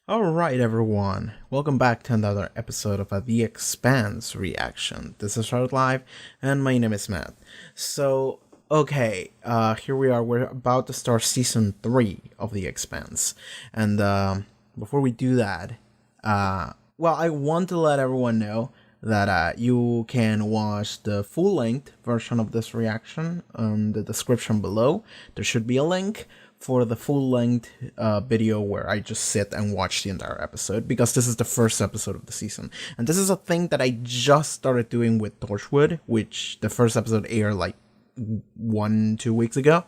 Alright, everyone. Welcome back to another episode of The Expanse reaction. This is Haarute Live, and my name is Matt. Here we are. We're about to start season 3 of The Expanse. And before we do that, I want to let everyone know that you can watch the full-length version of this reaction on the description below. There should be a link for the full-length video where I just sit and watch the entire episode, because this is the first episode of the season. And this is a thing that I just started doing with Torchwood, which the first episode aired like 1-2 weeks ago.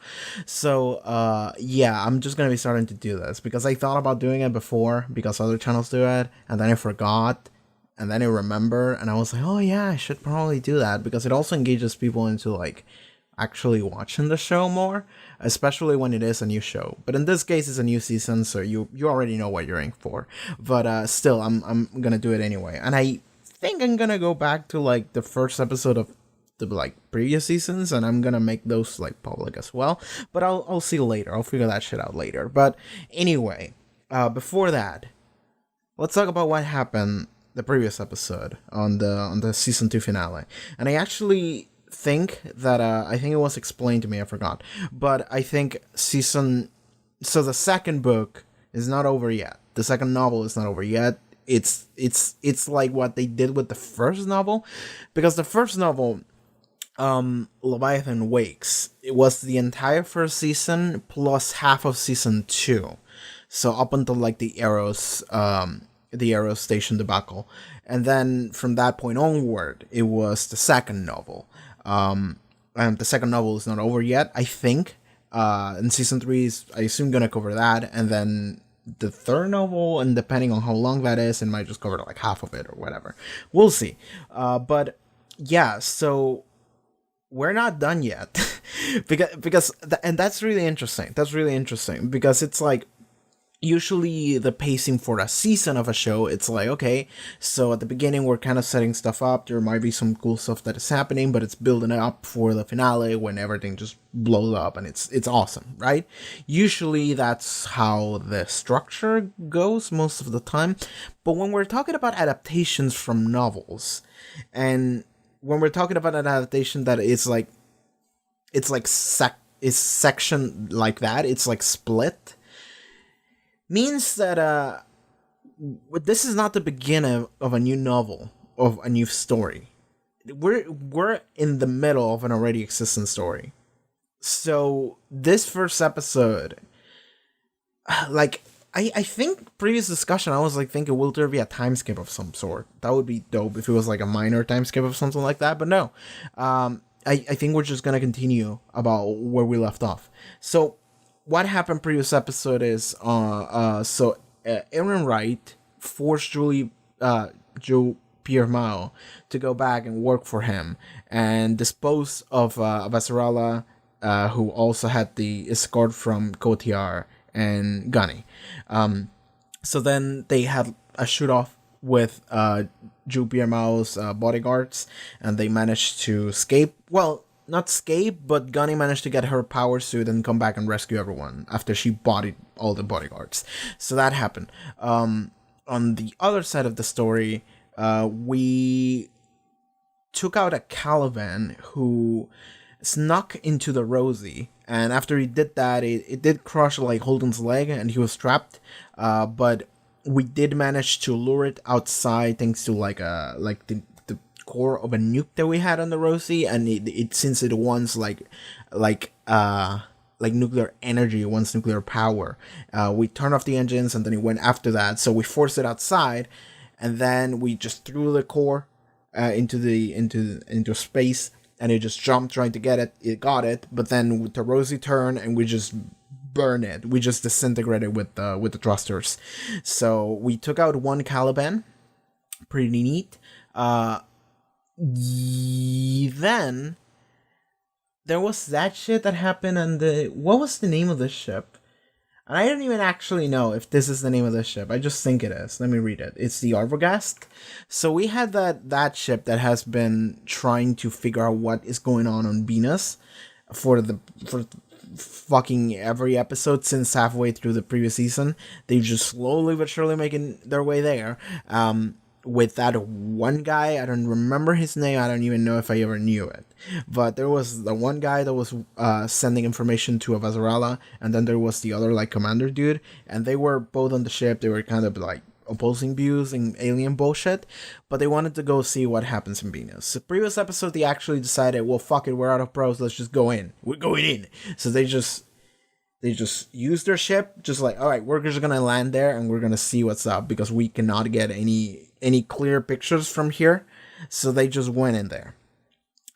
I'm just gonna be starting to do this because I thought about doing it before because other channels do it, and then I forgot, and then I remember, and I was like, oh yeah, I should probably do that because it also engages people into like actually watching the show more, especially when it is a new show. But in this case, it's a new season, so you already know what you're in for. But still, I'm gonna do it anyway, and I think I'm gonna go back to like the first episode of the like previous seasons, and I'm gonna make those like public as well. But I'll see later. I'll figure that shit out later. But anyway, before that, let's talk about what happened the previous episode on the season 2 finale. And I actually think that I think it was explained to me, I forgot, but I think the second book is not over yet. The second novel is not over yet. It's like what they did with the first novel, because the first novel, Leviathan Wakes, it was the entire first season plus half of season 2, so up until like the Arrow Station debacle, and then from that point onward it was the second novel. And the second novel is not over yet, I think. And season 3 is, I assume, gonna cover that, and then the third novel, and depending on how long that is, it might just cover like half of it or whatever. We'll see. But yeah, so we're not done yet, and that's really interesting. That's really interesting because it's like, usually the pacing for a season of a show, it's like, okay, so at the beginning we're kind of setting stuff up, there might be some cool stuff that is happening, but it's building up for the finale when everything just blows up and it's awesome, right? Usually that's how the structure goes most of the time. But when we're talking about adaptations from novels, and when we're talking about an adaptation that is like, it's like is section like that, it's like split, means that this is not the beginning of a new novel, of a new story. We're in the middle of an already existing story. So this first episode, like, I think previous discussion, I was like thinking, will there be a time skip of some sort? That would be dope if it was like a minor time skip of something like that, but no. I think we're just gonna continue about where we left off. So what happened previous episode is Aaron Wright forced Joe Pierre Mao to go back and work for him and dispose of Vasarala, who also had the escort from Kotiar and Gunny. So then they had a shoot off with Joe Pierre Mao's bodyguards, and they managed to escape. Well, not escape, but Gunny managed to get her power suit and come back and rescue everyone after she bodied all the bodyguards. So that happened. On the other side of the story, we took out a Caliban who snuck into the Rosie, and after he did that, it did crush like Holden's leg, and he was trapped. But we did manage to lure it outside thanks to like the core of a nuke that we had on the Rosie, and it since it wants like nuclear energy, it wants nuclear power. We turned off the engines, and then it went after that. So we forced it outside, and then we just threw the core into space, and it just jumped trying to get it. It got it, but then with the Rosie turned, and we just burn it. We just disintegrated with the thrusters. So we took out one Caliban, pretty neat. Then there was that shit that happened, and what was the name of this ship? And I don't even actually know if this is the name of the ship. I just think it is. Let me read it. It's the Arbogast. So we had that ship that has been trying to figure out what is going on Venus for fucking every episode since halfway through the previous season. They just slowly but surely making their way there. With that one guy, I don't remember his name. I don't even know if I ever knew it. But there was the one guy that was sending information to Avazarala, and then there was the other like commander dude, and they were both on the ship. They were kind of like opposing views and alien bullshit, but they wanted to go see what happens in Venus. The previous episode, they actually decided, well, fuck it, we're out of pros, let's just go in. We're going in. So they just used their ship, just like, all right, we're just gonna land there and we're gonna see what's up because we cannot get any clear pictures from here. So they just went in there.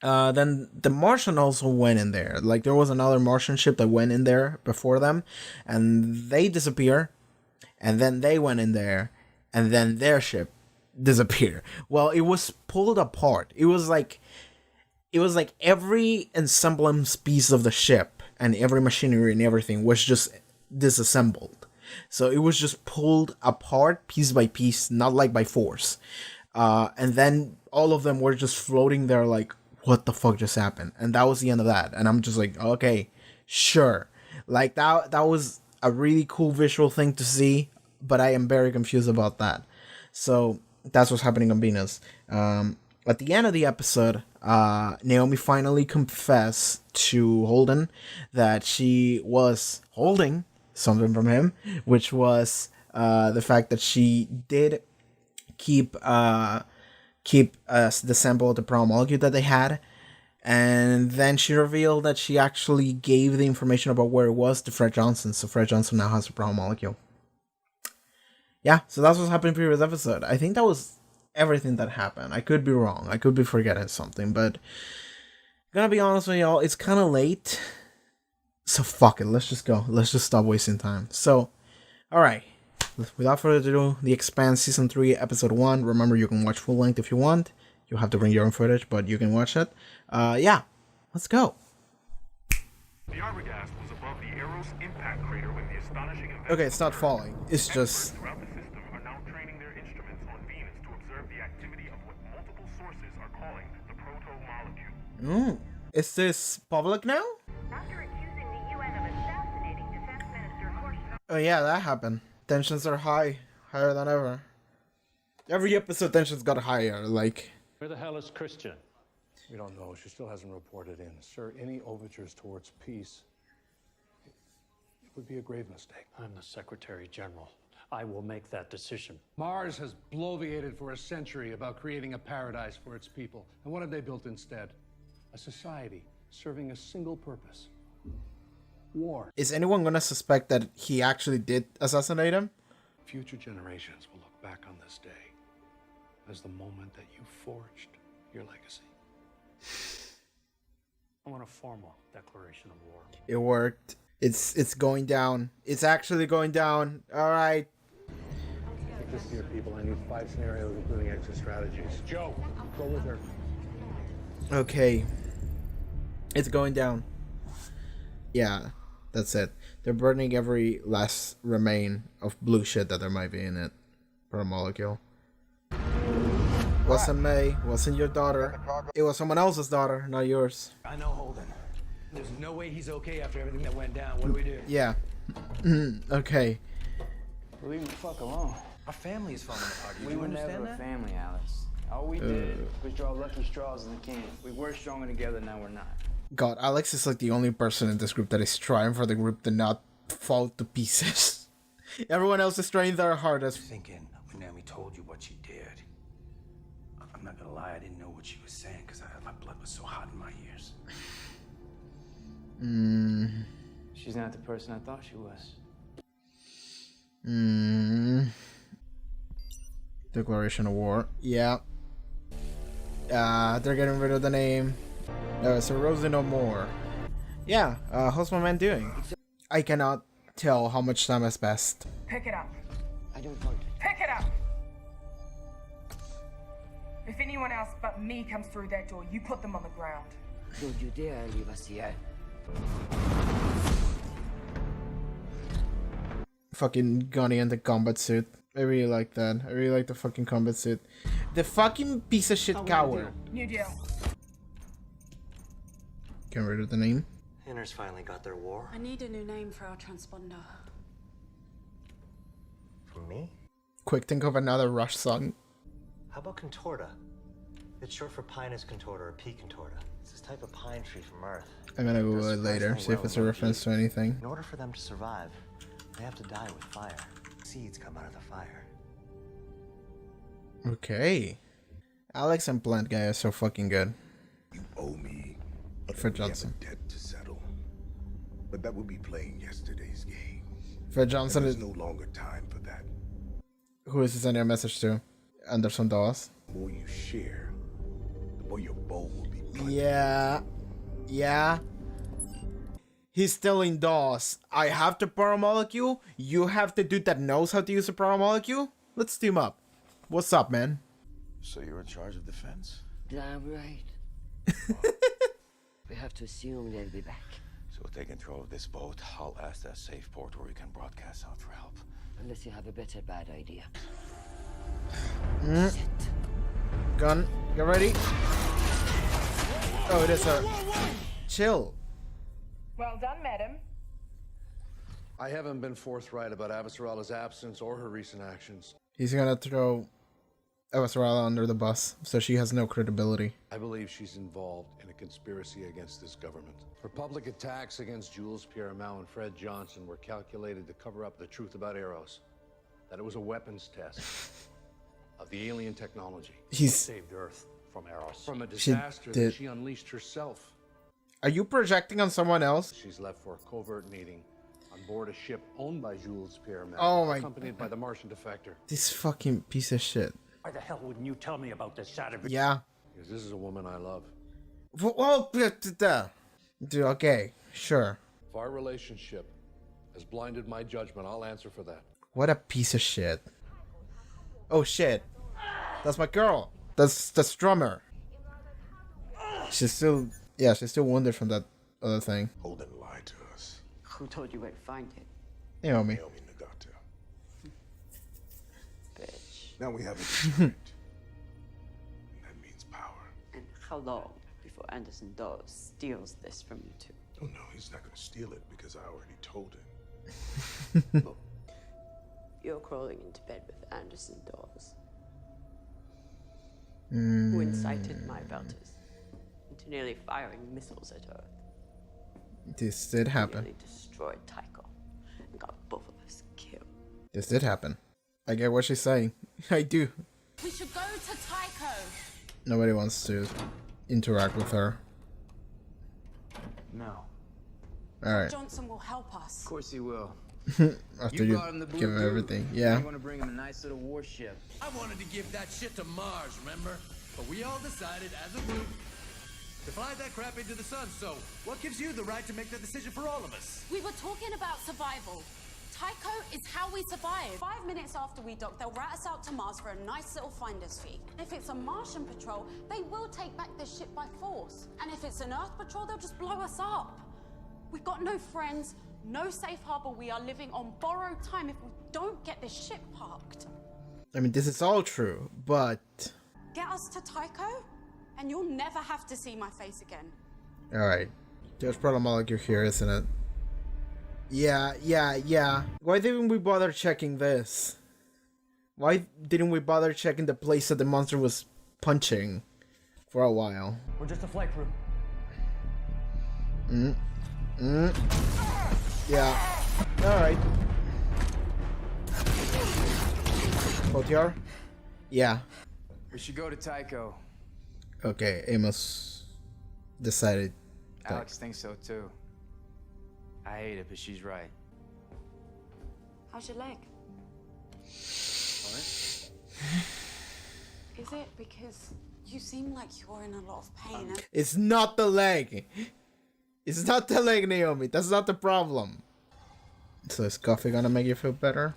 Then the Martian also went in there. Like there was another Martian ship that went in there before them, and they disappear. And then they went in there, and then their ship disappeared. Well, it was pulled apart. It was like every ensemble piece of the ship and every machinery and everything was just disassembled. So it was just pulled apart piece by piece, not like by force. And then all of them were just floating there like, what the fuck just happened? And that was the end of that. And I'm just like, okay, sure. Like that was a really cool visual thing to see, but I am very confused about that. So that's what's happening on Venus. At the end of the episode, Naomi finally confessed to Holden that she was holding something from him, which was the fact that she did keep the sample of the prowl molecule that they had. And then she revealed that she actually gave the information about where it was to Fred Johnson. So Fred Johnson now has a prowl molecule. Yeah, so that's what's happened in the previous episode. I think that was everything that happened. I could be wrong. I could be forgetting something. But gonna be honest with y'all, it's kind of late. So fuck it. Let's just go. Let's just stop wasting time. So, alright. Without further ado, The Expanse Season 3, Episode 1. Remember, you can watch full length if you want. You'll have to bring your own footage, but you can watch it. Yeah, let's go. The Arbogast was above the Eros impact crater when the astonishing Okay, it's not falling. It's just... throughout the system are now training their instruments on Venus to observe the activity of what multiple sources are calling the proto-molecule. Is this public now? After accusing the UN of assassinating Defense Minister Horst. Oh yeah, that happened. Tensions are high. Higher than ever. Every episode tensions got higher, like... Where the hell is Christian? We don't know. She still hasn't reported in. Sir, any overtures towards peace, it would be a grave mistake. I'm the Secretary General. I will make that decision. Mars has bloviated for a century about creating a paradise for its people. And what have they built instead? A society serving a single purpose. War. Is anyone gonna suspect that he actually did assassinate him? Future generations will look back on this day as the moment that you forged your legacy. I want a formal declaration of war. It worked. It's going down. It's actually going down. Alright. Take this to your people. I need 5 scenarios, including exit strategies. Joe, go with her. Okay. It's going down. Yeah, that's it. They're burning every last remain of blue shit that there might be in it. Per a molecule. Wasn't May, wasn't your daughter. It was someone else's daughter, not yours. I know Holden. There's no way he's okay after everything that went down. What do we do? Yeah. Okay. Leave him the fuck alone. Our family is falling apart. Do We you were understand never a that? family, Alex. All we did was draw lucky straws in the can. We were stronger together, now we're not. God, Alex is like the only person in this group that is trying for the group to not fall to pieces. Everyone else is trying their hardest. Thinking when Naomi told you what she did. I'm not gonna lie, I didn't know what she was saying because my blood was so hot in my ears. She's not the person I thought she was. Declaration of war. Yeah. They're getting rid of the name. So Rosie no more. Yeah, how's my man doing? I cannot tell how much time has passed. Pick it up. I don't want to. Pick it up! If anyone else but me comes through that door, you put them on the ground. Don't you dare leave us yet. Fucking Gunny in the combat suit. I really like that. I really like the fucking combat suit. The fucking piece of shit coward. New deal. Get rid of the name. Inners finally got their war. I need a new name for our transponder. From me? Quick, think of another Rush song. How about contorta? It's short for Pinus contorta or P contorta. It's this type of pine tree from Earth. I'm gonna Google it later, see if it's a reference to anything. In order for them to survive, they have to die with fire. Seeds come out of the fire. Okay. Alex and Plant Guy are so fucking good. You owe me Fred Johnson. a debt to settle. But that would be playing yesterday's game. Fred Johnson There's is... no longer time for that. Who is he sending a message to? Anderson Dawes. The more you share, the more your bowl will be plenty. Yeah. Yeah. He's telling Dawes, I have the power molecule, you have the dude that knows how to use the power molecule? Let's team up. What's up, man? So you're in charge of defense? Damn right. We have to assume they'll be back. So we'll take control of this boat. I'll ask that safe port where we can broadcast out for help. Unless you have a better bad idea. Gun, get ready. Oh, it is a... Chill. Well done, madam. I haven't been forthright about Avasarala's absence or her recent actions. He's gonna throw Avasarala under the bus, so she has no credibility. I believe she's involved in a conspiracy against this government. Her public attacks against Jules Pierremont and Fred Johnson were calculated to cover up the truth about Eros. That it was a weapons test of the alien technology. He's... Saved Earth from Eros. From a disaster that she unleashed herself. Are you projecting on someone else? She's left for a covert meeting on board a ship owned by Jules Pierremont, Oh my... accompanied by the Martian defector. This fucking piece of shit. Why the hell wouldn't you tell me about this Saturday? Yeah. Because this is a woman I love. Well, dude, okay, sure. If our relationship has blinded my judgment, I'll answer for that. What a piece of shit. Oh shit. That's my girl. That's drummer. She's still... Yeah, she's still wounded from that other thing. Holden lied to us. Who told you where to find it? Naomi. Naomi Nagata. Bitch. Now we have a deterrent. And that means power. And how long before Anderson Dawes steals this from you two? Oh no, he's not gonna steal it because I already told him. You're crawling into bed with Anderson Dawes. Who incited my belters into nearly firing missiles at Earth. This did happen. Nearly destroyed Tycho and got both of us killed. This did happen. I get what she's saying. I do. We should go to Tycho. Nobody wants to interact with her. No. Alright. Johnson will help us. Of course he will. After you brought him the blue give him goo. everything. You Yeah. want to bring him a nice little warship. I wanted to give that shit to Mars, remember? But we all decided as a group to fly that crap into the sun, so what gives you the right to make that decision for all of us? We were talking about survival. Tycho is how we survive. 5 minutes after we dock, they'll rat us out to Mars for a nice little finder's fee. If it's a Martian patrol, they will take back this ship by force. And if it's an Earth patrol, they'll just blow us up. We've got no friends, no safe harbor. We are living on borrowed time if we don't get this ship parked. I mean, this is all true, but... Get us to Tycho, and you'll never have to see my face again. Alright. There's proto molecule here, isn't it? Yeah. Why didn't we bother checking this? Why didn't we bother checking the place that the monster was punching for a while? We're just a flight crew. Yeah. Alright. OTR? Yeah. We should go to Tycho. Okay, Amos decided. Alex thinks so too. I hate it, but she's right. How's your leg? Alright. Is it because you seem like you're in a lot of pain? And It's not the leg. It's not the leg, Naomi. That's not the problem. So is coffee gonna make you feel better?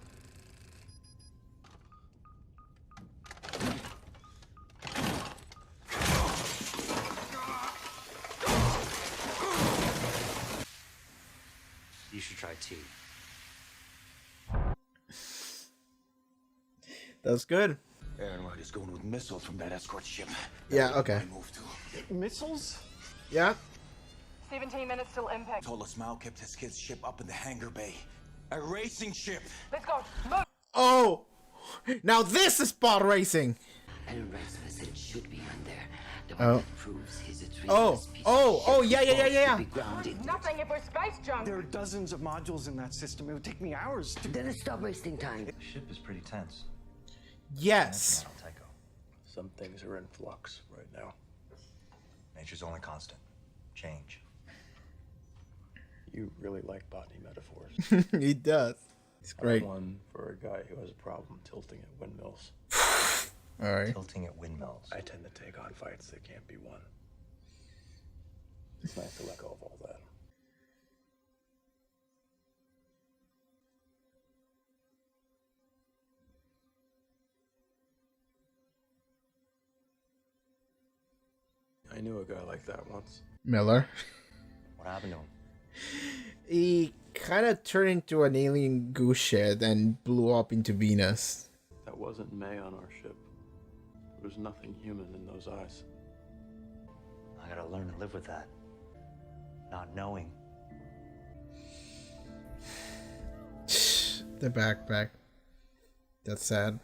You should try tea. That's good. Aaron Wright is going with missiles from that escort ship. Yeah, okay. I moved to. Missiles? Yeah? 17 minutes till impact. Told us Mal kept his kid's ship up in the hangar bay. A racing ship. Let's go. Move. Oh, now this is pod racing. Elric's vessel should be on there. The Oh. one that proves he's a Oh, traitorous piece oh, of oh, shit yeah, yeah, yeah, yeah. should be grounded. Nothing if we're space junk. There are dozens of modules in that system. It would take me hours to... Then stop wasting time. The ship is pretty tense. Yes. Not on Tycho. Some things are in flux right now. Nature's only constant. Change. You really like botany metaphors. He does. It's great. I'm one for a guy who has a problem tilting at windmills. All right. Tilting at windmills. I tend to take on fights that can't be won. It's nice to let go of all that. I knew a guy like that once. Miller. What happened to him? He kind of turned into an alien goose shit and blew up into Venus. That wasn't May on our ship. There was nothing human in those eyes. I gotta learn to live with that. Not knowing. The backpack. That's sad.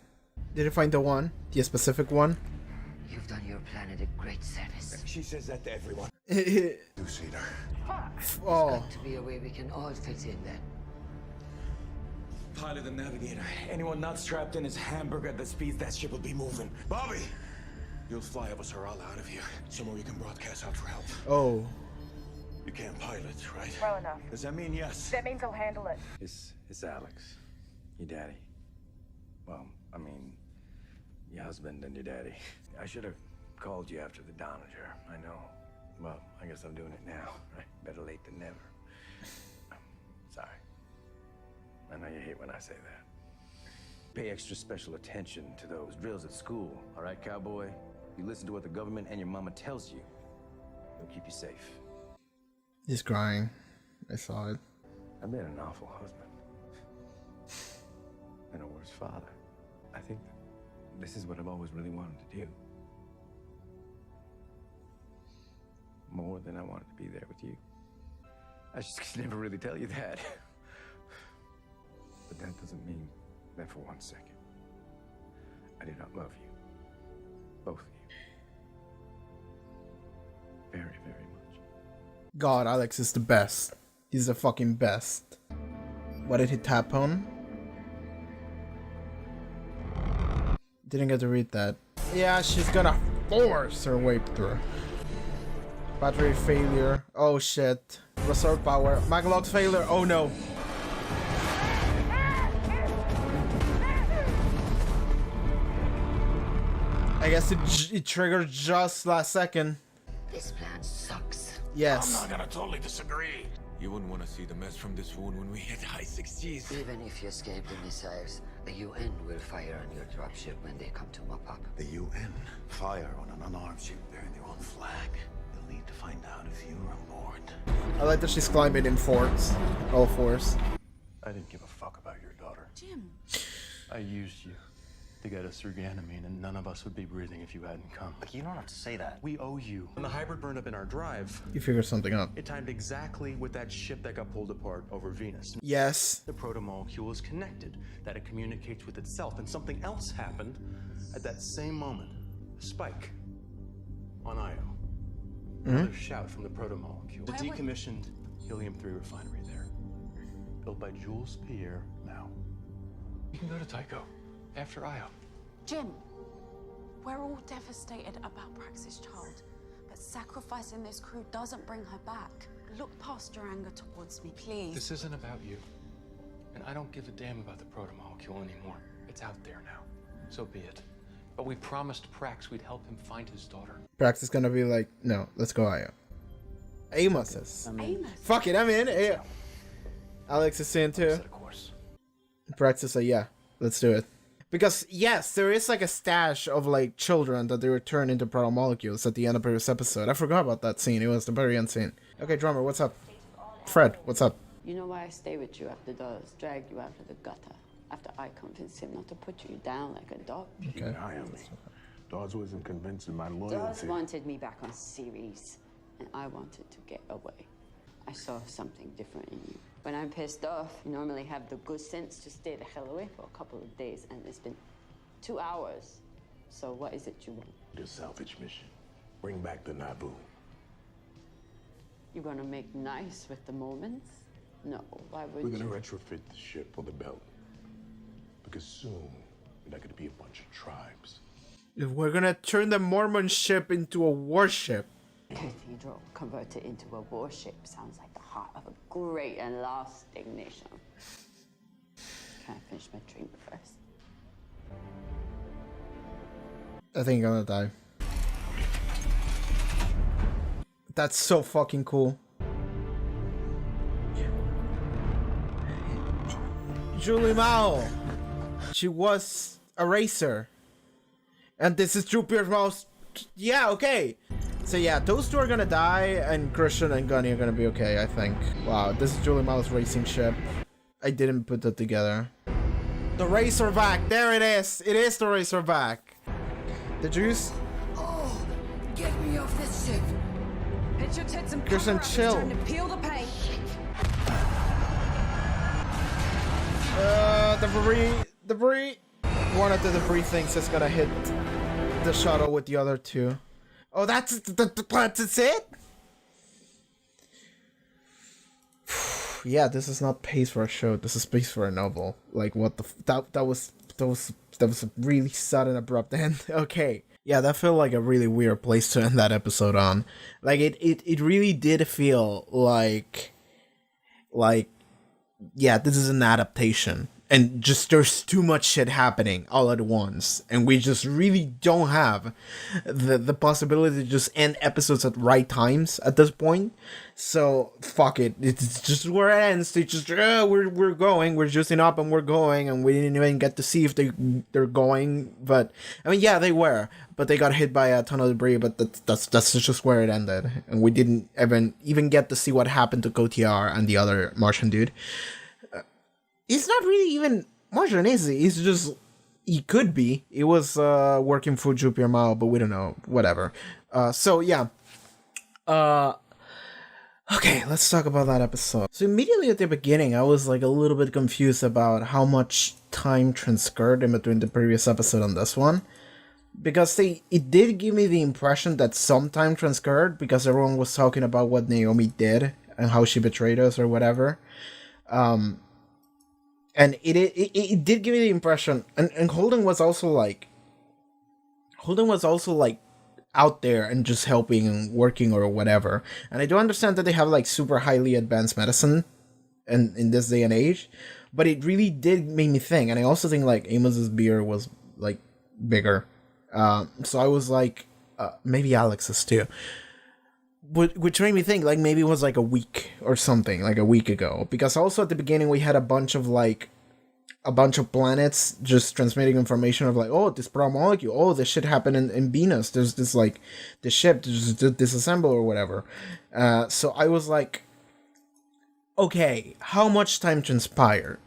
Did you find the one? The specific one? You've done your planet a great service. She says that to everyone. Two-seater. Oh. Got to be a way we can all fit in then. Pilot and navigator. Anyone not strapped in his hamburger at the speeds that ship will be moving. Bobby! You'll fly us are all out of here. Somewhere you can broadcast out for help. Oh. You can't pilot, right? Well enough. Does that mean yes? That means I'll handle it. It's Alex. Your daddy. Well, I mean, your husband and your daddy. I should have called you after the Downinger. I know. Well, I guess I'm doing it now, right? Better late than never. Sorry. I know you hate when I say that. Pay extra special attention to those drills at school, all right, cowboy? You listen to what the government and your mama tells you. They'll keep you safe. He's crying. I saw it. I've been an awful husband. And a worse father. I think this is what I've always really wanted to do. More than I wanted to be there with you. I just could never really tell you that. But that doesn't mean that for 1 second I do not love you. Both of you. Very, very much. God, Alex is the best. He's the fucking best. What did he tap on? Didn't get to read that. Yeah, she's gonna force her way through. Battery failure. Oh shit. Restore power. Maglock failure. Oh no. I guess it triggered just last second. This plan sucks. Yes. I'm not gonna totally disagree. You wouldn't want to see the mess from this wound when we hit high 60s. Even if you escape the missiles, the UN will fire on your dropship when they come to mop up. The UN fire on an unarmed ship bearing their own flag. They'll need to find out if you were on board. I like that she's climbing in forts. All fours. I didn't give a fuck about your daughter. Jim. I used you to get us through Ganymede, and none of us would be breathing if you hadn't come. Look, you don't have to say that. We owe you. When the hybrid burned up in our drive, You figured something out. it timed exactly with that ship that got pulled apart over Venus. Yes. The proto-molecule is connected, that it communicates with itself, and something else happened at that same moment. A spike on Io. Another shout from the proto-molecule. The decommissioned helium-3 refinery there. Built by Jules Pierre Mao. You can go to Tycho after Io. Jim, we're all devastated about Praxis' child, but sacrificing this crew doesn't bring her back. Look past your anger towards me, please. This isn't about you. And I don't give a damn about the proto-molecule anymore. It's out there now. So be it. But we promised Prax we'd help him find his daughter. Prax is gonna be like, no, let's go Io. Amos is. Fuck it, I'm in. Alex is in too. Of course. Prax is like, yeah, let's do it. Because yes, there is like a stash of like children that they return into proto-molecules at the end of previous episode. I forgot about that scene. It was the very end scene. Okay, drummer, what's up? Fred, what's up? You know why I stay with you after Dawes dragged you out of the gutter? After I convinced him not to put you down like a dog. Okay. Dawes wasn't convincing my Dawes loyalty. wanted me back on Ceres, and I wanted to get away. I saw something different in you. When I'm pissed off, you normally have the good sense to stay the hell away for a couple of days, and it's been 2 hours. So what is it you want? The salvage mission. Bring back the Naboo. You gonna make nice with the moments? No, why would We're you? gonna retrofit the ship for the belt. Because soon, we're not gonna be a bunch of tribes. If we're gonna turn the Mormon ship into a warship. Cathedral converted into a warship sounds like the heart of a great and lasting nation. Can I finish my drink first? I think I'm gonna die. That's so fucking cool. Julie Mao. She was a racer. And this is Drew Pierce Mao's. Yeah, okay. So yeah, those two are gonna die, and Christian and Gunny are gonna be okay, I think. Wow, this is Julie Mao's racing ship. I didn't put that together. The Razorback, there it is. It is the Razorback. The juice. Oh, get me off this ship. Pitch your tits and Christian, cover up. chill. It's time to peel the paint. Debris. One of the debris things is gonna hit the shuttle with the other two. Oh, that's it? Yeah, this is not pace for a show. This is pace for a novel. Like, what the that was a really sudden, abrupt end. Okay. Yeah, that felt like a really weird place to end that episode on. Like, it really did feel like, yeah, this is an adaptation. And just there's too much shit happening all at once. And we just really don't have the possibility to just end episodes at right times at this point. So, fuck it. It's just where it ends. They just, we're going. We're juicing up and we're going. And we didn't even get to see if they're going. But, I mean, yeah, they were. But they got hit by a ton of debris. But that's just where it ended. And we didn't even get to see what happened to Kotiar and the other Martian dude. He's not really even Martian, is he? He's just... He could be. He was working for Jupiter Mao, but we don't know. Whatever. So, yeah. Okay, let's talk about that episode. So, immediately at the beginning, I was, like, a little bit confused about how much time transcurred in between the previous episode and this one. Because it did give me the impression that some time transcurred, because everyone was talking about what Naomi did and how she betrayed us or whatever. And it did give me the impression, and Holden was also like out there and just helping and working or whatever. And I do understand that they have like super highly advanced medicine in this day and age, but it really did make me think. And I also think like Amos's beard was like bigger. So I was like, maybe Alex's too. Which made me think, like, maybe it was, like, a week or something, like, a week ago. Because also at the beginning, we had a bunch of planets just transmitting information of, like, oh, this proto-molecule, oh, this shit happened in Venus. There's this, like, the ship just disassemble or whatever. So I was like, okay, how much time transpired?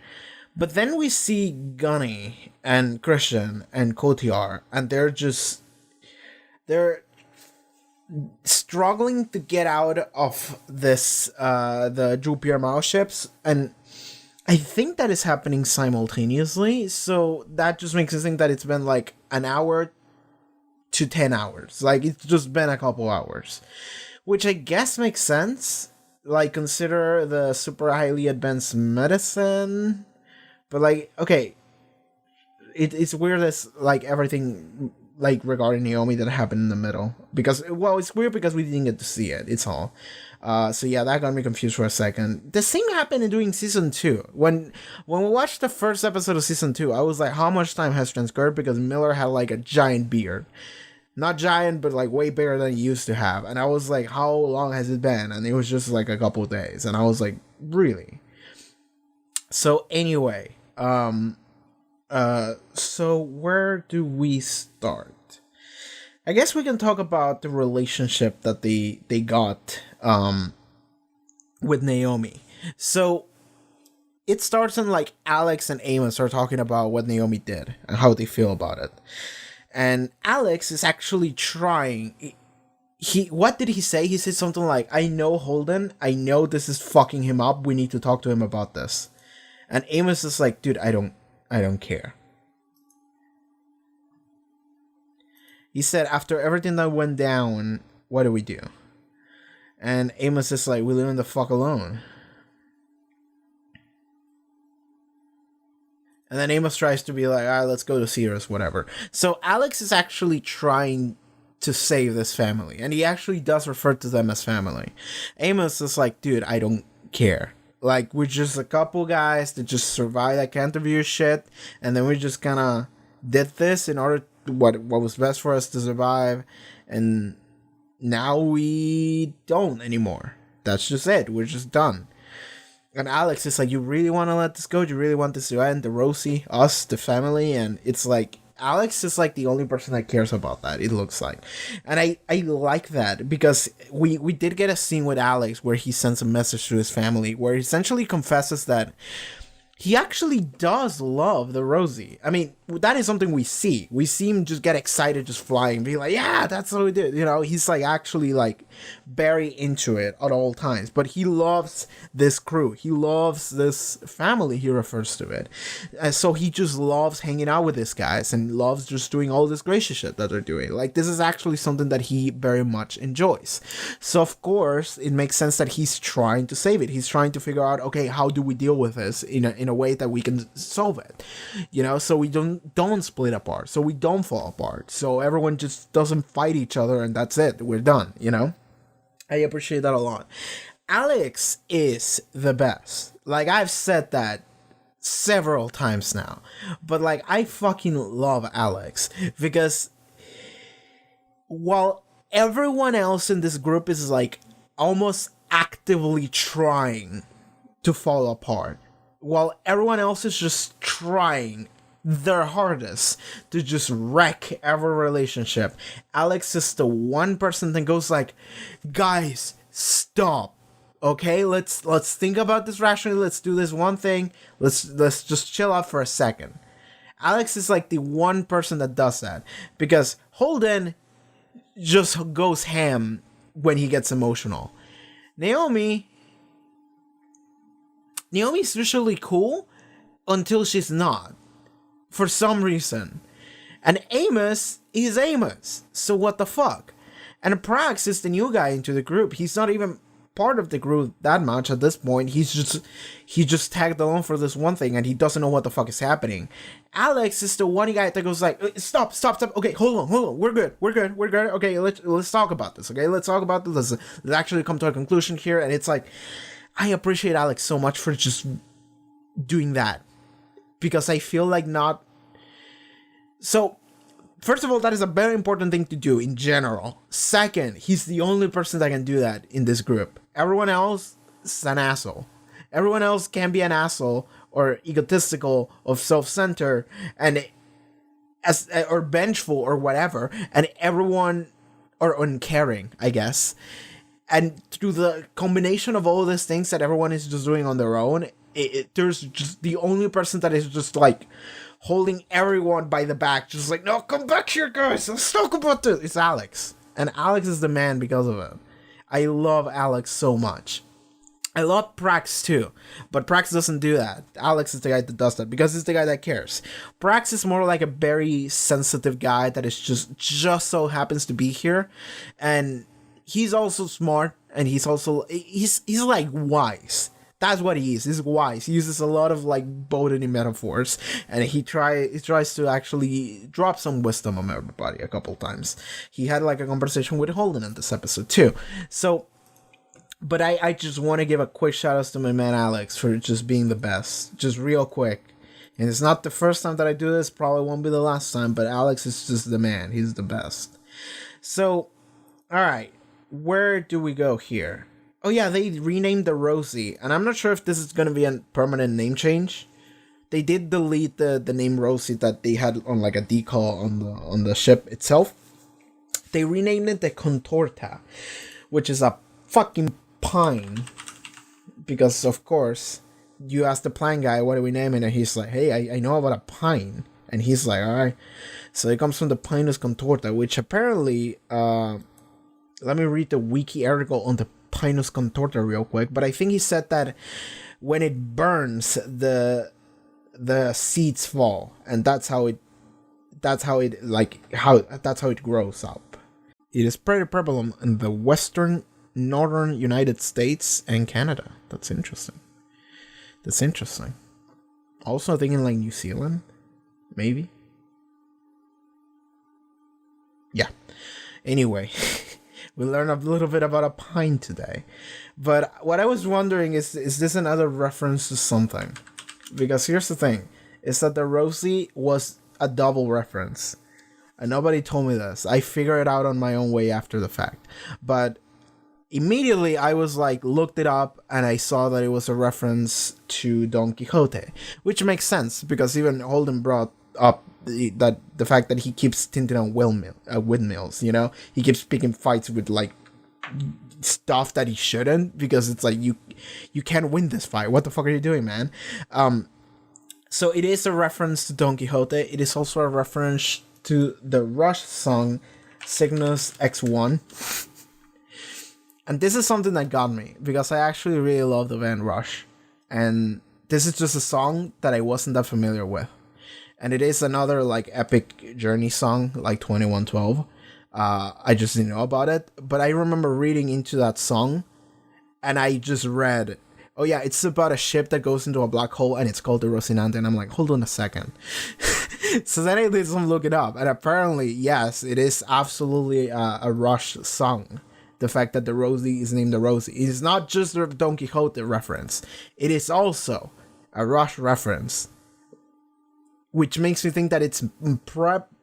But then we see Gunny and Christian and Kotiar, and they're struggling to get out of this the Jupiter Mao ships, and I think that is happening simultaneously, so that just makes me think that it's been like an hour to 10 hours. Like, it's just been a couple hours, which I guess makes sense. Like, consider the super highly advanced medicine, but like, okay, it's weird as like everything like regarding Naomi that happened in the middle, because, well, it's weird because we didn't get to see it. It's all. So yeah, that got me confused for a second. The same happened during season 2. When we watched the first episode of season 2, I was like, how much time has transcurred? Because Miller had like a giant beard. Not giant, but like way bigger than he used to have. And I was like, how long has it been? And it was just like a couple of days. And I was like, really? So anyway, so where do we start? I guess we can talk about the relationship that they got with Naomi. So it starts in like Alex and Amos are talking about what Naomi did and how they feel about it. And Alex is actually trying. what did he say? He said something like, I know Holden, I know this is fucking him up, we need to talk to him about this. And Amos is like, dude, I don't care. He said, after everything that went down, what do we do? And Amos is like, we leave him the fuck alone. And then Amos tries to be like, alright, let's go to Sirius, whatever. So Alex is actually trying to save this family. And he actually does refer to them as family. Amos is like, dude, I don't care. Like, we're just a couple guys that just survived that Canterview shit. And then we just kind of did this in order to what was best for us to survive. And now we don't anymore. That's just it. We're just done. And Alex is like, you really want to let this go? Do you really want this to end? The Rosie, us, the family? And it's like, Alex is like the only person that cares about that, it looks like. And I like that because we did get a scene with Alex where he sends a message to his family where he essentially confesses that he actually does love the Rosie. I mean, that is something we see. We see him just get excited, just flying, be like, yeah, that's what we did. You know, he's like actually like very into it at all times. But he loves this crew. He loves this family, he refers to it. And so he just loves hanging out with these guys and loves just doing all this gracious shit that they're doing. Like, this is actually something that he very much enjoys. So, of course, it makes sense that he's trying to save it. He's trying to figure out, okay, how do we deal with this in a way that we can solve it, you know, so we don't split apart, so we don't fall apart, so everyone just doesn't fight each other and that's it, we're done, you know. I appreciate that a lot. Alex is the best. Like, I've said that several times now, but like, I fucking love Alex because while everyone else in this group is like almost actively trying to fall apart, while everyone else is just trying their hardest to just wreck every relationship, Alex is the one person that goes like, guys, stop. Okay, let's think about this rationally. Let's do this one thing. Let's just chill out for a second. Alex is like the one person that does that because Holden just goes ham when he gets emotional. Naomi's usually cool until she's not, for some reason. And Amos is Amos, so what the fuck? And Prax is the new guy into the group. He's not even part of the group that much at this point. He just tagged along for this one thing and he doesn't know what the fuck is happening. Alex is the one guy that goes like, stop. Okay, hold on. We're good. Okay, let's talk about this. Okay, let's talk about this. Let's actually come to a conclusion here. And it's like, I appreciate Alex so much for just doing that because I feel like not. So, first of all, that is a very important thing to do in general. Second, he's the only person that can do that in this group. Everyone else is an asshole. Everyone else can be an asshole or egotistical or self-centered and or vengeful or whatever, and everyone or uncaring, I guess. And through the combination of all these things that everyone is just doing on their own, there's just the only person that is just like holding everyone by the back, just like, no, come back here, guys, let's talk about this. It's Alex. And Alex is the man because of it. I love Alex so much. I love Prax too, but Prax doesn't do that. Alex is the guy that does that because he's the guy that cares. Prax is more like a very sensitive guy that is just so happens to be here, and he's also smart, and he's like wise. That's what he is. He's wise. He uses a lot of like botany metaphors, and he tries to actually drop some wisdom on everybody a couple times. He had like a conversation with Holden in this episode too. So, but I just want to give a quick shout out to my man Alex for just being the best, just real quick. And it's not the first time that I do this, probably won't be the last time, but Alex is just the man. He's the best. So, all right, where do we go here? Oh yeah, they renamed the Rosie, and I'm not sure if this is going to be a permanent name change. They did delete the name Rosie that they had on like a decal on the ship itself. They renamed it the Contorta, which is a fucking pine, because of course you ask the pine guy, what are we naming it? And he's like, hey, I know about a pine, and he's like, all right. So it comes from the Pinus Contorta, which apparently let me read the wiki article on the Pinus contorta real quick. But I think he said that when it burns, the seeds fall, and that's how it grows up. It is pretty prevalent in the western, northern United States and Canada. That's interesting. Also thinking like New Zealand, maybe. Yeah. Anyway, we learned a little bit about a pine today. But what I was wondering is this another reference to something? Because here's the thing, is that the Rosie was a double reference. And nobody told me this. I figured it out on my own way after the fact. But immediately I was like, looked it up, and I saw that it was a reference to Don Quixote. Which makes sense, because even Holden brought up the fact that he keeps tinting on windmills, you know? He keeps picking fights with like stuff that he shouldn't, because it's like, you can't win this fight. What the fuck are you doing, man? So it is a reference to Don Quixote. It is also a reference to the Rush song Cygnus X1. And this is something that got me, because I actually really love the band Rush. And this is just a song that I wasn't that familiar with. And it is another like epic journey song, like 2112. I just didn't know about it. But I remember reading into that song, and I just read, oh yeah, it's about a ship that goes into a black hole, and it's called the Rocinante. And I'm like, hold on a second. So then I did some looking up, and apparently, yes, it is absolutely a Rush song. The fact that the Rosie is named the Rosie. It is not just a Don Quixote reference. It is also a Rush reference. Which makes me think that it's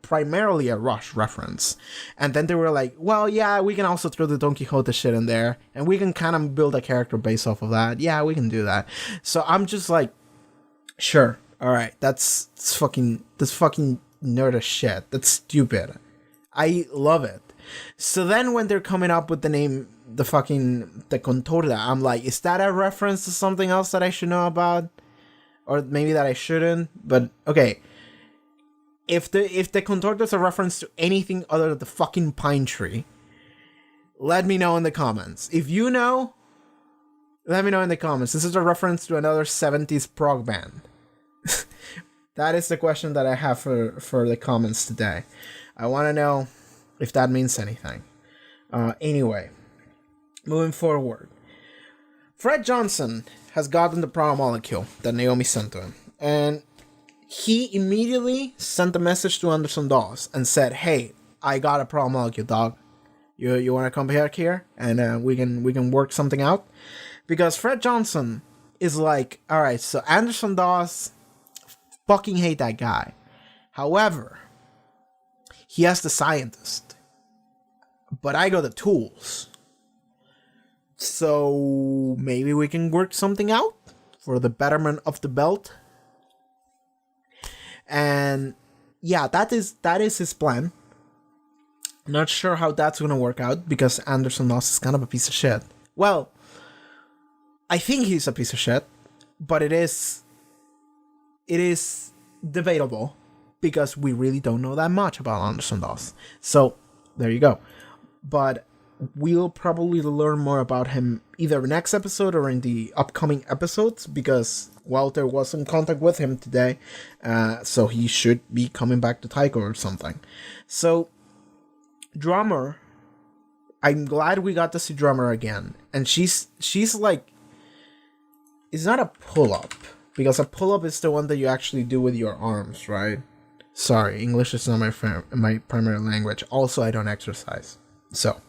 primarily a Rush reference. And then they were like, well, yeah, we can also throw the Don Quixote shit in there. And we can kind of build a character based off of that. Yeah, we can do that. So I'm just like, sure. All right. That's fucking nerd as shit. That's stupid. I love it. So then when they're coming up with the name, the Contorta, I'm like, is that a reference to something else that I should know about? Or maybe that I shouldn't? But, okay. If the Contorta is a reference to anything other than the fucking pine tree, let me know in the comments. If you know, let me know in the comments. This is a reference to another 70s prog band. That is the question that I have for the comments today. I want to know if that means anything. Anyway, moving forward. Fred Johnson has gotten the promo molecule that Naomi sent to him. And he immediately sent a message to Anderson Dawes and said, hey, I got a promo molecule, dog. You want to come back here? And we can work something out? Because Fred Johnson is like, alright, so Anderson Dawes, fucking hate that guy. However, he has the scientist. But I got the tools. So maybe we can work something out for the betterment of the belt. And yeah, that is his plan. Not sure how that's going to work out, because Anderson Dawes is kind of a piece of shit. Well, I think he's a piece of shit, but it is debatable, because we really don't know that much about Anderson Dawes. So there you go. But we'll probably learn more about him either next episode or in the upcoming episodes, because Walter was in contact with him today, so he should be coming back to Taiko or something. So, Drummer, I'm glad we got to see Drummer again, and she's like, it's not a pull-up, because a pull-up is the one that you actually do with your arms, right? Sorry, English is not my primary language. Also, I don't exercise, so.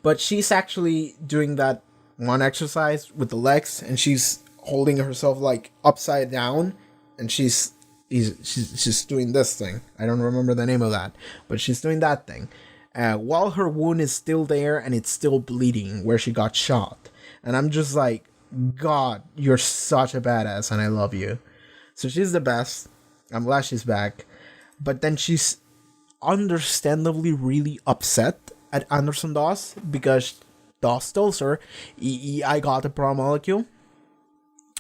But she's actually doing that one exercise with the legs, and she's holding herself like upside down, and she's doing this thing. I don't remember the name of that, but she's doing that thing. While her wound is still there and it's still bleeding where she got shot. And I'm just like, God, you're such a badass and I love you. So she's the best. I'm glad she's back. But then she's understandably really upset at Anderson Dawes, because Dawes tells her, I got the promo molecule.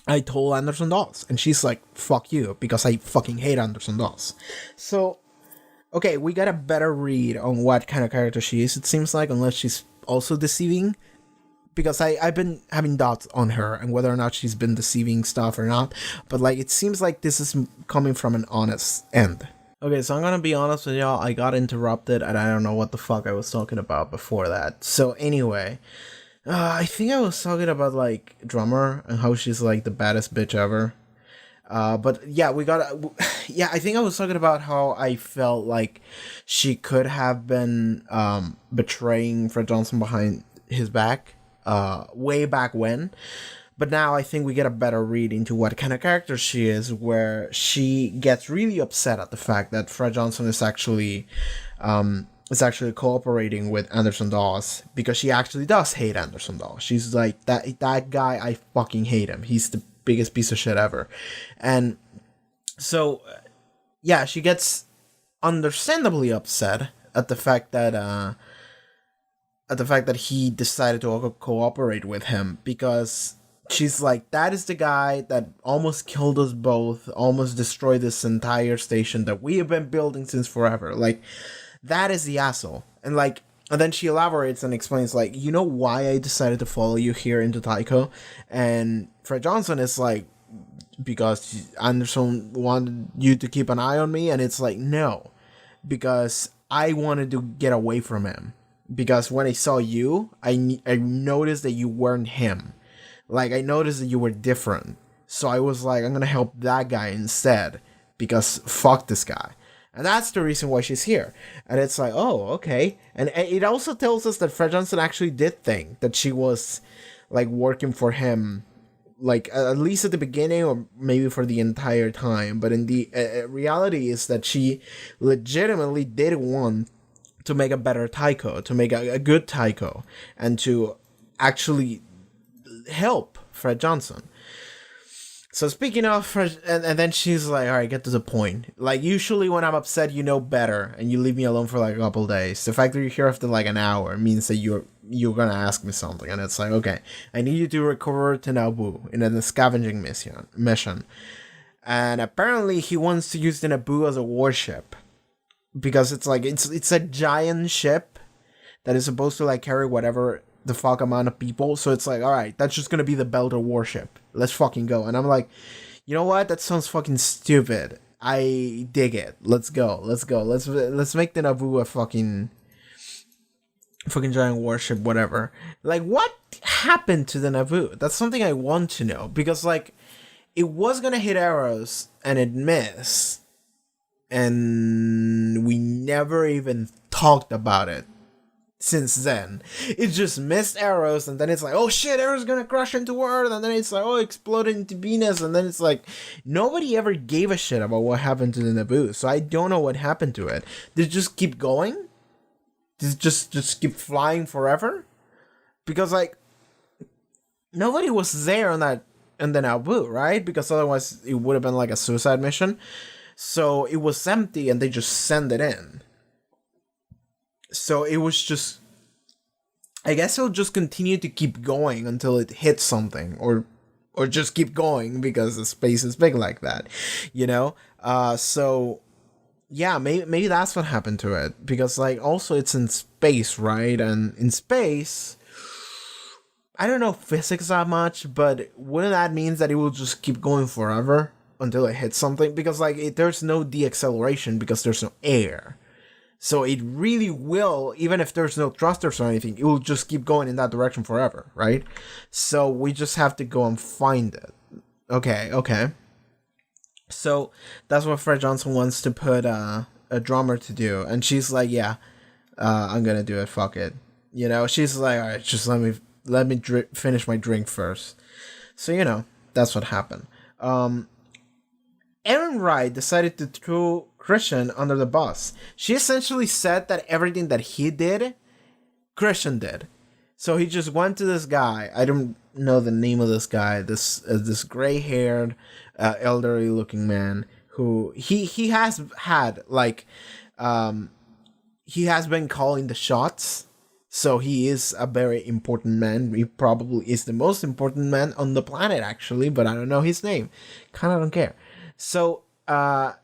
I told Anderson Dawes. And she's like, fuck you, because I fucking hate Anderson Dawes. So okay, we got a better read on what kind of character she is, it seems like, unless she's also deceiving. Because I've been having doubts on her and whether or not she's been deceiving stuff or not. But like, it seems like this is coming from an honest end. Okay, so I'm gonna be honest with y'all, I got interrupted and I don't know what the fuck I was talking about before that. So anyway, I think I was talking about like Drummer and how she's like the baddest bitch ever. But yeah, I think I was talking about how I felt like she could have been betraying Fred Johnson behind his back way back when. But now I think we get a better read into what kind of character she is, where she gets really upset at the fact that Fred Johnson is actually cooperating with Anderson Dawes, because she actually does hate Anderson Dawes. She's like, that guy, I fucking hate him. He's the biggest piece of shit ever. And so yeah, she gets understandably upset at the fact that he decided to cooperate with him, because she's like, that is the guy that almost killed us both, almost destroyed this entire station that we have been building since forever. Like, that is the asshole. And like, and then she elaborates and explains, like, you know why I decided to follow you here into Tycho? And Fred Johnson is like, because Anderson wanted you to keep an eye on me? And it's like, no, because I wanted to get away from him. Because when I saw you, I noticed that you weren't him. Like, I noticed that you were different. So I was like, I'm gonna help that guy instead, because fuck this guy. And that's the reason why she's here. And it's like, oh, okay. And it also tells us that Fred Johnson actually did think that she was, like, working for him, like, at least at the beginning, or maybe for the entire time. But in the reality is that she legitimately did want to make a better Tycho, to make a good Tycho, and to actually help Fred Johnson. So speaking of Fred, and then she's like, all right, get to the point. Like, usually when I'm upset, you know better, and you leave me alone for like a couple days. The fact that you're here after like an hour means that you're gonna ask me something, and it's like, okay, I need you to recover to Naboo in a scavenging mission. And apparently he wants to use the Naboo as a warship, because it's like, it's a giant ship that is supposed to like carry whatever the fuck amount of people. So it's like, all right, that's just gonna be the Belter warship. Let's fucking go. And I'm like, you know what? That sounds fucking stupid. I dig it. Let's go. Let's make the Naboo a fucking giant warship, whatever. Like, what happened to the Naboo? That's something I want to know, because like, it was gonna hit arrows and it missed, and we never even talked about it since then. It just missed arrows, and then it's like, oh shit, arrows gonna crash into Earth, and then it's like, oh, exploded into Venus, and then it's like, nobody ever gave a shit about what happened to the Naboo. So I don't know what happened to it. Did it just keep going? Did it just keep flying forever? Because like, nobody was there on the Naboo, right? Because otherwise it would have been like a suicide mission. So it was empty, and they just sent it in. So it was just, I guess it'll just continue to keep going until it hits something, or just keep going because the space is big like that, you know? So yeah, maybe that's what happened to it, because like, also it's in space, right? And in space, I don't know physics that much, but wouldn't that mean that it will just keep going forever until it hits something? Because like, there's no deacceleration because there's no air. So it really will, even if there's no thrusters or anything, it will just keep going in that direction forever, right? So we just have to go and find it. Okay. So that's what Fred Johnson wants to put a drummer to do. And she's like, yeah, I'm gonna do it, fuck it. You know, she's like, all right, just let me finish my drink first. So, you know, that's what happened. Erin Wright decided to throw Christian under the bus. She essentially said that everything that he did, Christian did. So he just went to this guy. I don't know the name of this guy. This gray-haired, elderly-looking man who he has had like, he has been calling the shots. So he is a very important man. He probably is the most important man on the planet, actually, but I don't know his name. Kind of don't care. So Erin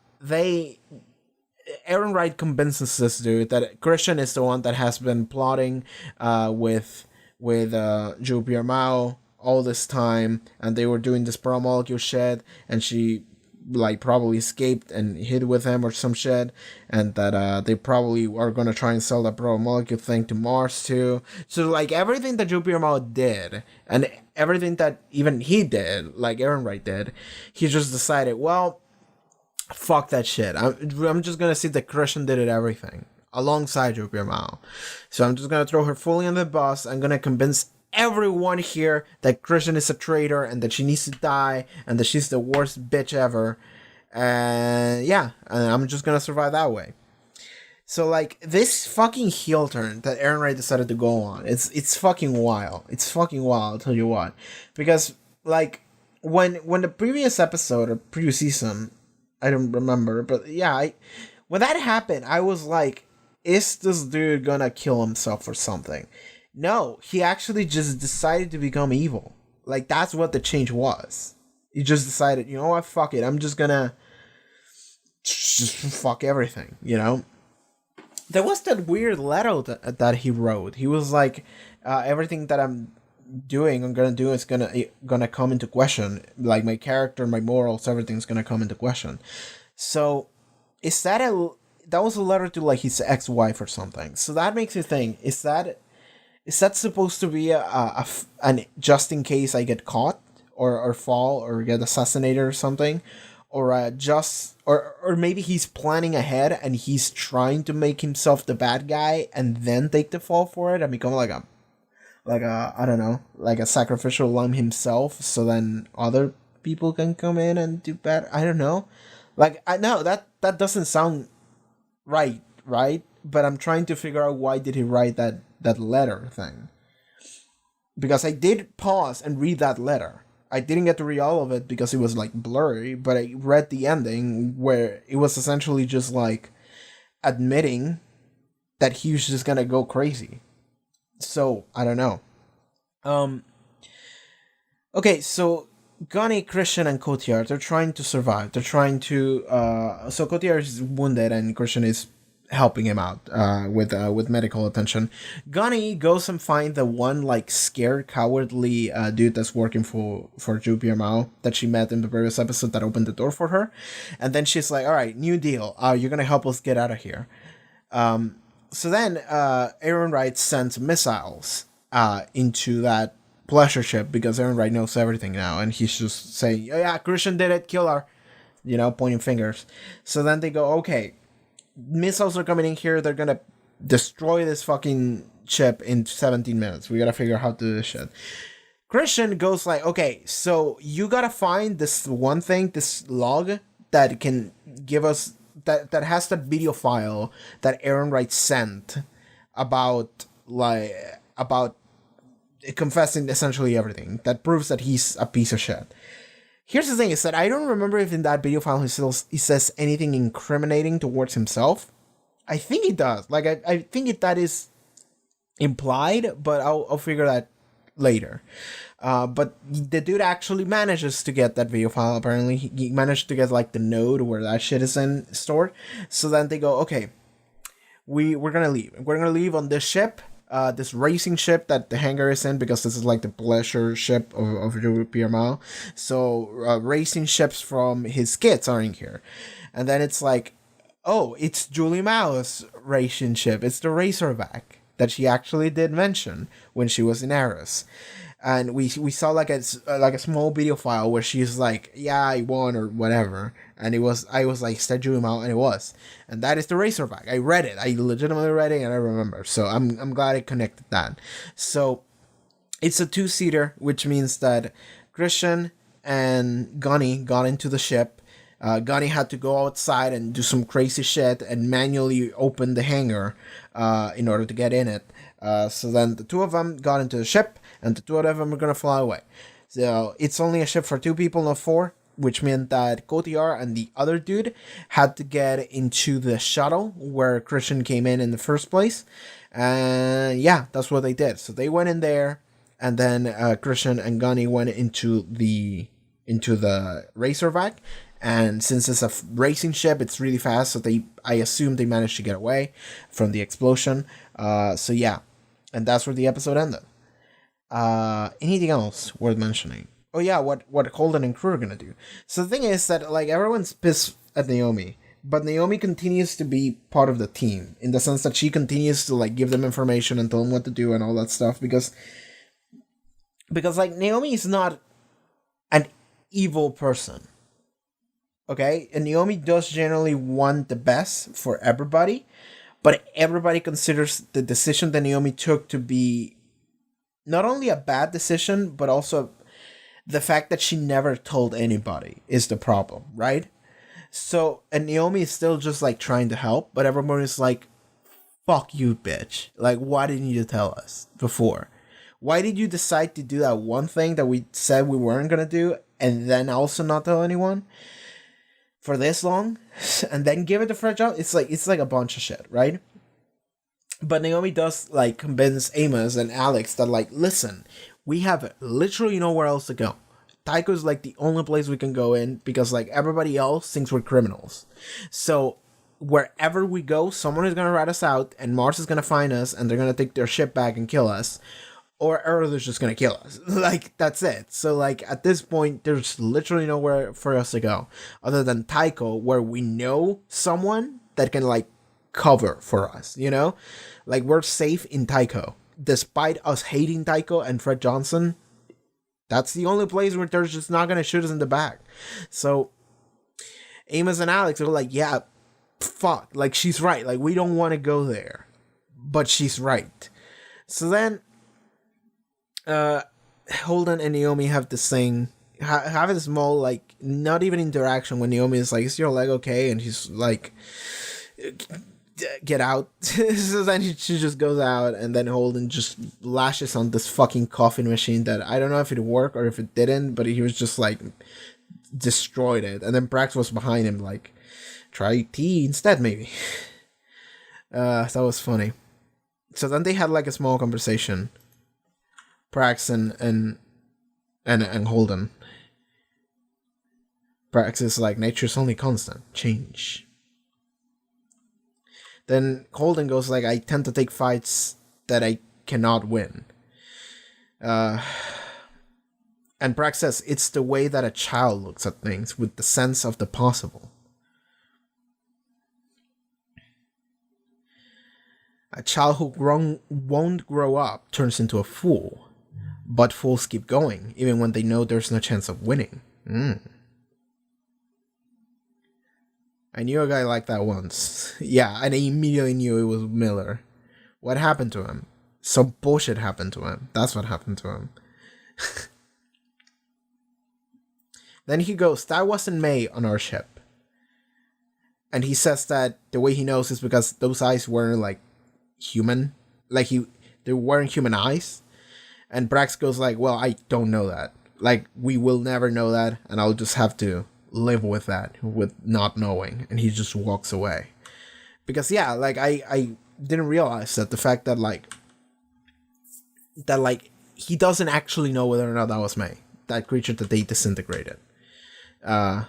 Aaron Wright convinces this dude that Christian is the one that has been plotting with Joe Pierre Mao all this time, and they were doing this pro-molecule shit, and she like probably escaped and hid with him or some shit, and that they probably are gonna try and sell that pro-molecule thing to Mars too. So like everything that Joe Pierre Mao did, and everything that even he did, like Aaron Wright did, he just decided, well, fuck that shit. I'm just gonna see that Christian did it everything alongside Joe Pierre Mao. So I'm just gonna throw her fully on the bus. I'm gonna convince everyone here that Christian is a traitor and that she needs to die and that she's the worst bitch ever. And yeah, and I'm just gonna survive that way. So like this fucking heel turn that Aaron Wright decided to go on, it's fucking wild. It's fucking wild, I'll tell you what. Because like when the previous episode or previous season, I don't remember, but yeah, when that happened, I was like, is this dude gonna kill himself or something? No, he actually just decided to become evil. Like, that's what the change was. He just decided, you know what, fuck it. I'm just gonna just fuck everything, you know? There was that weird letter that he wrote. He was like, everything that I'm gonna do is gonna come into question. Like, my character, my morals, everything's gonna come into question. So, is that that was a letter to, like, his ex-wife or something. So that makes me think, is that supposed to be an just in case I get caught or fall or get assassinated or something, or or maybe he's planning ahead and he's trying to make himself the bad guy and then take the fall for it and become like a I don't know, like a sacrificial lamb himself, so then other people can come in and do bad. I don't know. Like, I know that doesn't sound right? But I'm trying to figure out why did he write that letter thing. Because I did pause and read that letter. I didn't get to read all of it because it was like blurry, but I read the ending where it was essentially just like admitting that he was just gonna go crazy. So, I don't know. Okay, so Gunny, Christian, and Cotillard, they're trying to survive. They're trying to... so Cotillard is wounded and Christian is helping him out with medical attention. Gunny goes and finds the one like scared, cowardly dude that's working for Zhu Piermao that she met in the previous episode that opened the door for her, and then she's like, "All right, new deal. You're gonna help us get out of here." So then Aaron Wright sends missiles into that pleasure ship because Aaron Wright knows everything now, and he's just saying, "Oh, yeah, Christian did it, kill her," pointing fingers. So then they go, "Okay, missiles are coming in here. They're gonna destroy this fucking ship in 17 minutes. We gotta figure out how to do this shit." Christian goes like, "Okay, so you gotta find this one thing, this log that can give us that has that video file that Aaron Wright sent about confessing essentially everything that proves that he's a piece of shit." Here's the thing, is that I don't remember if in that video file he says anything incriminating towards himself. I think he does. Like, I think that is implied, but I'll figure that later. But the dude actually manages to get that video file, apparently. He managed to get, like, the node where that shit is stored. So then they go, okay, we're gonna leave. We're gonna leave on this ship. This racing ship that the hangar is in, because this is like the pleasure ship of Pierre Mao. So racing ships from his kids are in here. And then it's like, oh, it's Julie Mao's racing ship. It's the Razorback that she actually did mention when she was in Eros. And we saw like a small video file where she's like, "Yeah, I won," or whatever. And I was like, "Is that Julie Mao?" And it was. And that is the Razorback. I read it. I legitimately read it and I remember. So I'm glad I connected that. So it's a 2-seater, which means that Christian and Gunny got into the ship. Gunny had to go outside and do some crazy shit and manually open the hangar in order to get in it. So then the two of them got into the ship, and the two of them are gonna fly away. So it's only a ship for 2 people, not 4, which meant that Cotillard and the other dude had to get into the shuttle where Christian came in the first place. And yeah, that's what they did. So they went in there, and then Christian and Gunny went into the Razorback, And since it's a racing ship, it's really fast. So I assume they managed to get away from the explosion. So yeah, and that's where the episode ended. Anything else worth mentioning? Oh yeah, what Holden and crew are gonna do. So the thing is that like everyone's pissed at Naomi, but Naomi continues to be part of the team in the sense that she continues to like give them information and tell them what to do and all that stuff because like Naomi is not an evil person. Okay? And Naomi does generally want the best for everybody, but everybody considers the decision that Naomi took to be not only a bad decision, but also the fact that she never told anybody is the problem, right? So, and Naomi is still just like trying to help, but everyone is like, fuck you, bitch. Like, why didn't you tell us before? Why did you decide to do that one thing that we said we weren't going to do and then also not tell anyone for this long and then give it to Fred Johnson? It's like a bunch of shit, right? But Naomi does like convince Amos and Alex that like, listen, we have literally nowhere else to go. Tycho is like the only place we can go in because like everybody else thinks we're criminals. So wherever we go, someone is gonna rat us out, and Mars is gonna find us, and they're gonna take their ship back and kill us, or Earth is just gonna kill us. Like that's it. So like at this point, there's literally nowhere for us to go other than Tycho, where we know someone that can like cover for us. You know, like we're safe in Tycho. Despite us hating Tycho and Fred Johnson, that's the only place where they're just not gonna shoot us in the back. So Amos and Alex are like, yeah, fuck, like she's right. Like we don't want to go there, but she's right. So then, Holden and Naomi have this thing, have a small like not even interaction when Naomi is like, "Is your leg okay?" And she's like, "Get out." So then she just goes out, and then Holden just lashes on this fucking coffee machine that I don't know if it worked or if it didn't, but he was just like destroyed it. And then Brax was behind him like, try tea instead maybe. That was funny. So then they had like a small conversation, Brax and Holden. Brax is like, nature's only constant, change. Then Holden goes like, I tend to take fights that I cannot win. And Brax says, it's the way that a child looks at things with the sense of the possible. A child who won't grow up turns into a fool. But fools keep going, even when they know there's no chance of winning. I knew a guy like that once. Yeah, and I immediately knew it was Miller. What happened to him? Some bullshit happened to him. That's what happened to him. Then he goes, that wasn't May on our ship. And he says that the way he knows is because those eyes weren't like human. Like they weren't human eyes. And Brax goes like, well, I don't know that. Like, we will never know that, and I'll just have to live with that, with not knowing. And he just walks away. Because, yeah, like, I didn't realize that the fact that, like, he doesn't actually know whether or not that was May. That creature that they disintegrated.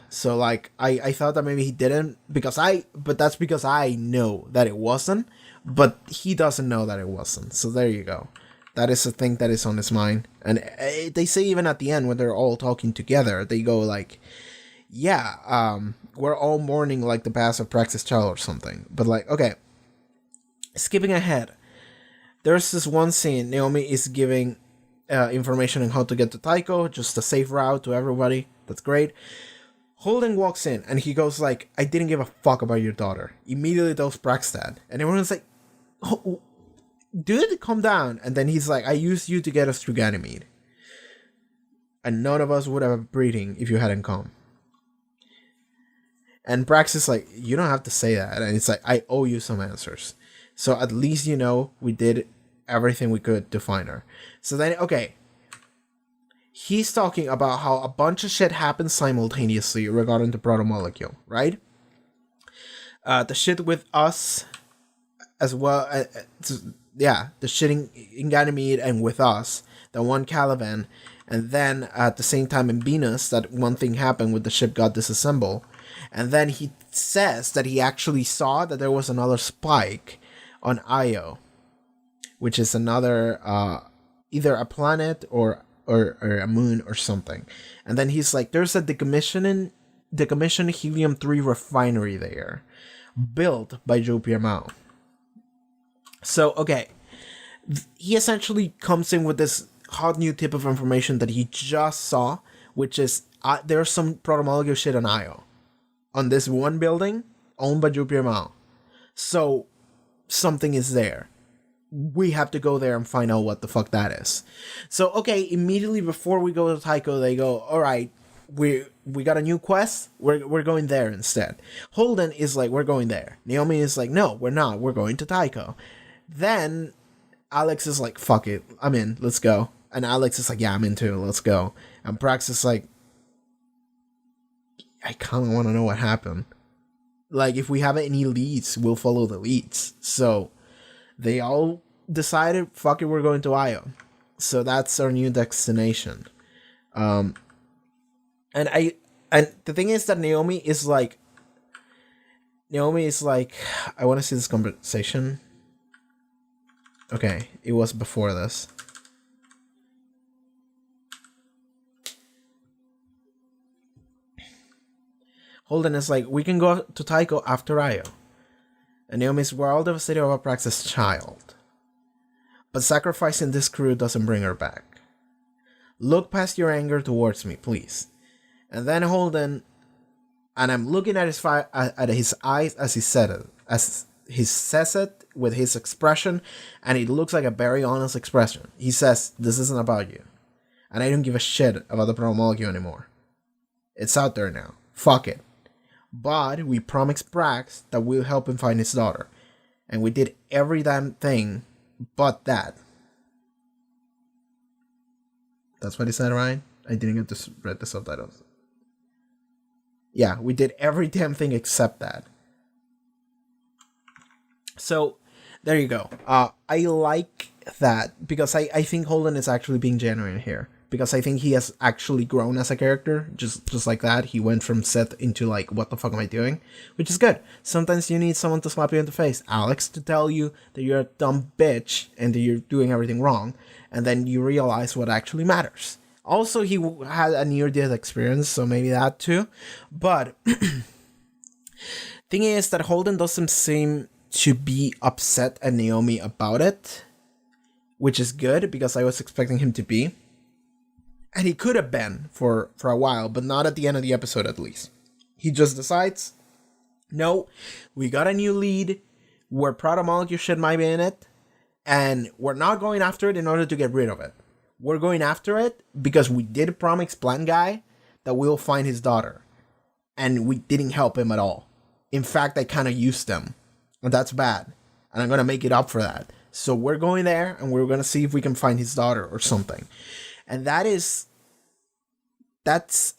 So, like, I thought that maybe he didn't, but that's because I know that it wasn't, but he doesn't know that it wasn't. So there you go. That is a thing that is on his mind. And they say even at the end when they're all talking together, they go like, yeah, we're all mourning like the past of Praxis Child or something. But like, okay, skipping ahead. There's this one scene, Naomi is giving information on how to get to Tycho, just a safe route to everybody. That's great. Holden walks in and he goes like, I didn't give a fuck about your daughter. Immediately tells Prax that. And everyone's like, oh, dude, calm down. And then he's like, I used you to get us through Ganymede. And none of us would have been breeding if you hadn't come. And Brax is like, you don't have to say that. And it's like, I owe you some answers. So at least you know we did everything we could to find her. So then, okay. He's talking about how a bunch of shit happens simultaneously regarding the proto-molecule, right? The shit with us as well. Yeah, the shit in Ganymede and with us. The one Caliban. And then at the same time in Venus, that one thing happened with the ship got disassembled. And then he says that he actually saw that there was another spike on Io, which is another either a planet or a moon or something. And then he's like, there's a decommissioned helium-3 refinery there, built by Joe Piermont. So, okay, he essentially comes in with this hot new tip of information that he just saw, which is there's some proto-molecule shit on Io, on this one building owned by Joe Piermont. So, something is there. We have to go there and find out what the fuck that is. So, okay, immediately before we go to Tycho, they go, all right, we got a new quest. We're going there instead. Holden is like, we're going there. Naomi is like, no, we're not. We're going to Tycho. Then Alex is like, fuck it, I'm in. Let's go. And Alex is like, yeah, I'm in too. Let's go. And Prax is like, I kind of want to know what happened. Like, if we have any leads, we'll follow the leads. So they all decided, fuck it, we're going to Io. So that's our new destination. And the thing is that Naomi is like, I want to see this conversation. Okay, it was before this. Holden is like, we can go to Tycho after Io. And Naomi's, we're all devastated about Prax's child. But sacrificing this crew doesn't bring her back. Look past your anger towards me, please. And then Holden, and I'm looking at his eyes as he said it, as he says it with his expression, and it looks like a very honest expression. He says, this isn't about you. And I don't give a shit about the proto-molecule anymore. It's out there now. Fuck it. But we promised Prax that we'll help him find his daughter. And we did every damn thing but that. That's what he said, right? I didn't get to read the subtitles. Yeah, we did every damn thing except that. So, there you go. I like that because I think Holden is actually being genuine here. Because I think he has actually grown as a character, just like that. He went from Seth into like, what the fuck am I doing? Which is good. Sometimes you need someone to slap you in the face. Alex to tell you that you're a dumb bitch and that you're doing everything wrong. And then you realize what actually matters. Also, he had a near-death experience, so maybe that too. But thing is that Holden doesn't seem to be upset at Naomi about it. Which is good, because I was expecting him to be. And he could have been for a while, but not at the end of the episode at least. He just decides, no, we got a new lead, where proto-molecule shit might be in it, and we're not going after it in order to get rid of it. We're going after it because we did promise Plan Guy that we'll find his daughter. And we didn't help him at all. In fact, I kind of used him. And that's bad. And I'm going to make it up for that. So we're going there, and we're going to see if we can find his daughter or something. And that's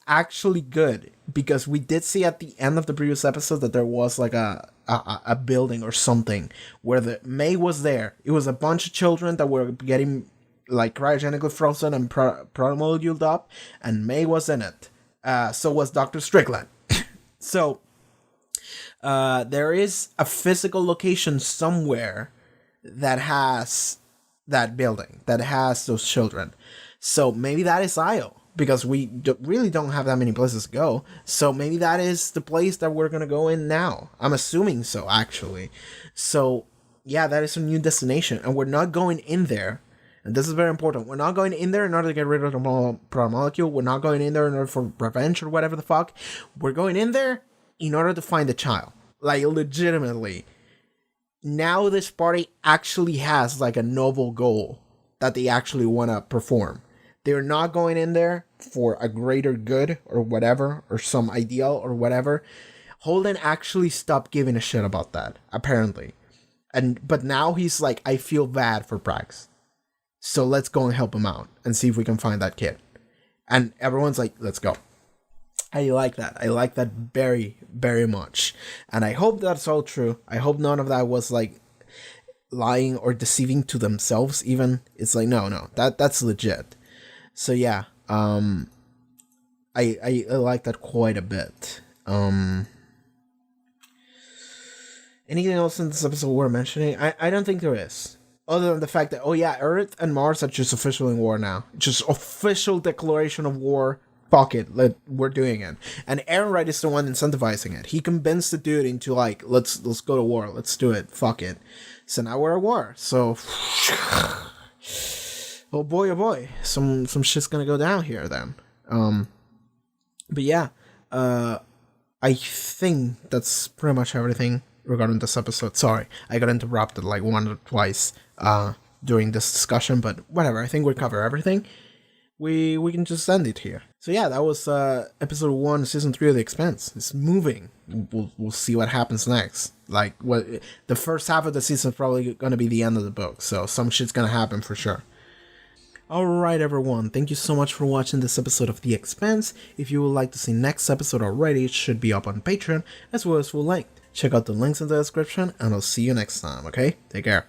actually good, because we did see at the end of the previous episode that there was like a building or something where the May was there. It was a bunch of children that were getting like cryogenically frozen and proto-moleculed up, and May was in it. So was Dr. Strickland. So there is a physical location somewhere that has that building, that has those children. So maybe that is Io, because we really don't have that many places to go. So maybe that is the place that we're going to go in now. I'm assuming so, actually. So, yeah, that is a new destination. And we're not going in there. And this is very important. We're not going in there in order to get rid of the proto-molecule. We're not going in there in order for revenge or whatever the fuck. We're going in there in order to find the child. Like, legitimately. Now this party actually has, like, a noble goal that they actually want to perform. They're not going in there for a greater good or whatever, or some ideal or whatever. Holden actually stopped giving a shit about that, apparently. But now he's like, I feel bad for Prax. So let's go and help him out and see if we can find that kid. And everyone's like, let's go. I like that. I like that very, very much. And I hope that's all true. I hope none of that was like lying or deceiving to themselves even. It's like, no, that's legit. So yeah, I like that quite a bit. Anything else in this episode worth mentioning? I don't think there is. Other than the fact that, oh yeah, Earth and Mars are just officially in war now. Just official declaration of war. Fuck it, we're doing it. And Aaron Wright is the one incentivizing it. He convinced the dude into like, let's go to war, let's do it, fuck it. So now we're at war. So, oh boy, some shit's gonna go down here then. But yeah, I think that's pretty much everything regarding this episode. Sorry, I got interrupted like once or twice during this discussion, but whatever. I think we cover everything. We can just end it here. So yeah, that was episode 1, season 3 of The Expanse. It's moving. We'll see what happens next. Like, what the first half of the season is probably gonna be the end of the book, so some shit's gonna happen for sure. Alright everyone, thank you so much for watching this episode of The Expanse. If you would like to see next episode already, it should be up on Patreon, as well as full length. Check out the links in the description, and I'll see you next time, okay? Take care.